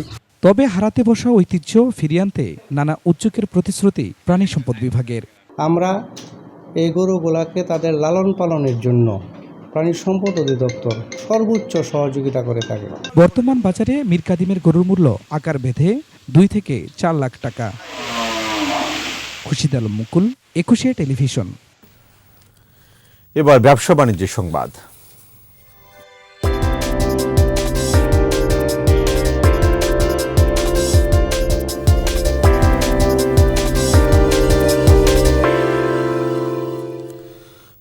তবে হারাতে বসা ঐতিহ্য ফিরিয়ে আনতে নানা উদ্যোগের প্রতিশ্রুতি প্রাণী সম্পদ বিভাগের। আমরা এই গরুগুলাকে তাদের লালন পালনের জন্য প্রাণী সম্পদ অধিদপ্তর সর্বোচ্চ সহযোগিতা করে থাকে। বর্তমান বাজারে মীর কাদিমের গরুর মূল্য আকার ভেদে 2 থেকে 4 লাখ টাকা। খুশিদ আলম মুকুল, একুশে টেলিভিশন। এবার ব্যবসা বাণিজ্যের সংবাদ।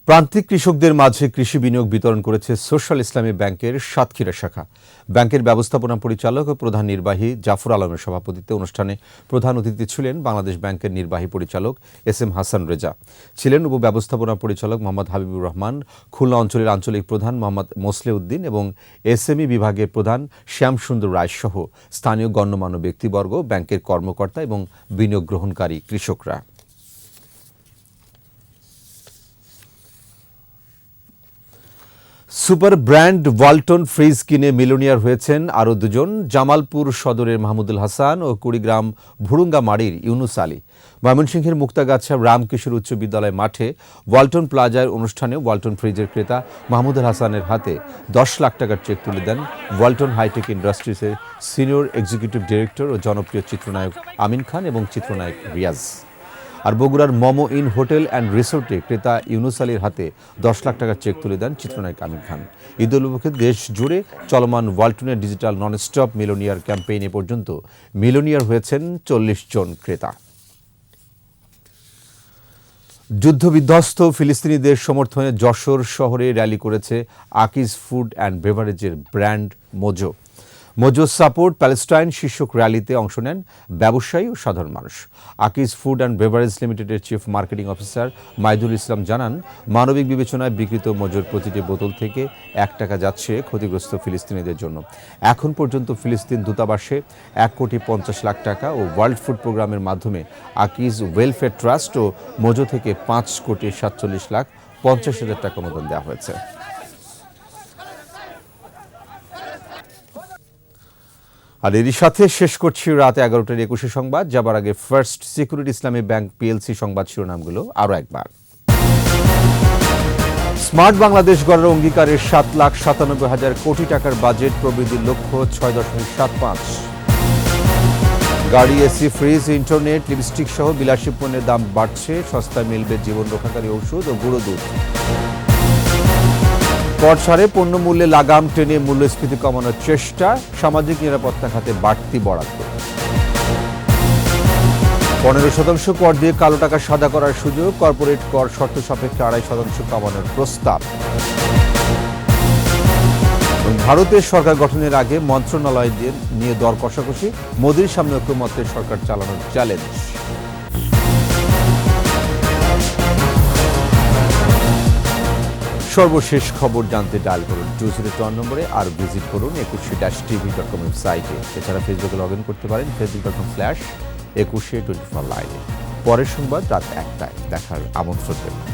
প্রান্তিক কৃষকদের মাঝে কৃষি বিনিয়োগ বিতরণ করেছে সোশ্যাল ইসলামী ব্যাংকের সাতক্ষীরা শাখা। ব্যাংকের ব্যবস্থাপনা পরিচালক ও প্রধান নির্বাহী জাফর আলমের সভাপতিত্বে অনুষ্ঠানে প্রধান অতিথি ছিলেন বাংলাদেশ ব্যাংকের নির্বাহী পরিচালক SM হাসান রেজা, ছিলেন উপব্যবস্থাপনা পরিচালক মোহাম্মদ হাবিবুর রহমান, খুলনা অঞ্চলের আঞ্চলিক প্রধান মোহাম্মদ মোসলে উদ্দিন এবং SME বিভাগের প্রধান শ্যামসুন্দর রায় সহ স্থানীয় গণ্যমান্য ব্যক্তিবর্গ, ব্যাংকের কর্মকর্তা এবং বিনিয়োগ গ্রহণকারী কৃষকরা। সুপার ব্র্যান্ড ওয়ালটন ফ্রিজ কিনে মিলিয়নিয়ার হয়েছেন আরও দুজন, জামালপুর সদরের মাহমুদুল হাসান ও কুড়িগ্রাম ভুরুঙ্গামাড়ির ইউনুস আলী। ময়মনসিংহের মুক্তাগাছা রামকিশোর উচ্চ বিদ্যালয় মাঠে ওয়ালটন প্লাজার অনুষ্ঠানে ওয়ালটন ফ্রিজের ক্রেতা মাহমুদুল হাসানের হাতে 10 লাখ টাকার চেক তুলে দেন ওয়ালটন হাইটেক ইন্ডাস্ট্রিজের সিনিয়র এক্সিকিউটিভ ডিরেক্টর ও জনপ্রিয় চিত্রনায়ক আমিন খান এবং চিত্রনায়ক রিয়াজ। আর বগুড়ার মোমো ইন হোটেল অ্যান্ড রিসোর্টে ক্রেতা ইউনুস আলীর হাতে 10 লাখ টাকার চেক তুলে দেন চিত্রনায়ক আমিন খান। ঈদ উপলক্ষে দেশ জুড়ে চলমান ওয়ালটনের ডিজিটাল ননস্টপ মিলিয়নিয়ার ক্যাম্পেইনে পর্যন্ত মিলিয়নিয়ার হয়েছেন 40 জন ক্রেতা। যুদ্ধবিধ্বস্ত ফিলিস্তিনিদের সমর্থনে যশোর শহরে র্যালি করেছে আকিজ ফুড অ্যান্ড বেভারেজের brand Mojo. Mojo support Palestine শীর্ষক র্যালিতে অংশ নেন ব্যবসায়ী ও সাধারণ মানুষ। আকিজ ফুড অ্যান্ড বেভারেজ লিমিটেডের chief marketing officer Maidul Islam জানান, মানবিক বিবেচনায় বিক্রিত মোজোর প্রতিটি বোতল থেকে 1 টাকা যাচ্ছে ক্ষতিগ্রস্ত ফিলিস্তিনিদের জন্য। এখন পর্যন্ত ফিলিস্তিন দূতাবাসে 1,50,00,000 টাকা ও ওয়ার্ল্ড ফুড প্রোগ্রামের মাধ্যমে আকিজ ওয়েলফেয়ার ট্রাস্ট ও মোজো থেকে 5,47,50,000 টাকা অনুদান দেওয়া হয়েছে। আর এরই সাথে শেষ করছি রাত 11টার 21 সংবাদ। যাবার আগে ফার্স্ট সিকিউরিটি ইসলামী ব্যাংক PLC সংবাদ শিরোনামগুলো আরও একবার। স্মার্ট বাংলাদেশ গড়ার অঙ্গীকারের 7,97,000 কোটি টাকার বাজেট, প্রবৃদ্ধির লক্ষ্য 6.75। গাড়ি, এসি, ফ্রিজ, ইন্টারনেট, লিপস্টিক সহ বিলাসী পণ্যের দাম বাড়ছে, সস্তায় মিলবে জীবন রক্ষাকারী ওষুধ ও গুঁড়ো দুধ। কর ছাড়ে পণ্য মূল্যে লাগাম টেনে মূল্যস্ফীতি কমানোর চেষ্টা, সামাজিক নিরাপত্তা খাতে বাড়তি বরাদ্দ। 15% কর দিয়ে কালো টাকা সাদা করার সুযোগ, কর্পোরেট কর শর্ত সাপেক্ষে 2.5% কমানোর প্রস্তাব। ভারতের সরকার গঠনের আগে মন্ত্রণালয় নিয়ে দর কষাকষি, মোদির সামনে ঐক্যমত্যে সরকার চালানোর চ্যালেঞ্জ। সর্বশেষ খবর জানতে ডায়াল করুন 201 নম্বরে, আর ভিজিট করুন 21-tv.com ওয়েবসাইটে। এছাড়া ফেসবুকে লগ ইন করতে পারেন facebook.com/2124 লাইনে। পরের সংবাদ রাত 1টায় দেখার আমন্ত্রণ দেবেন।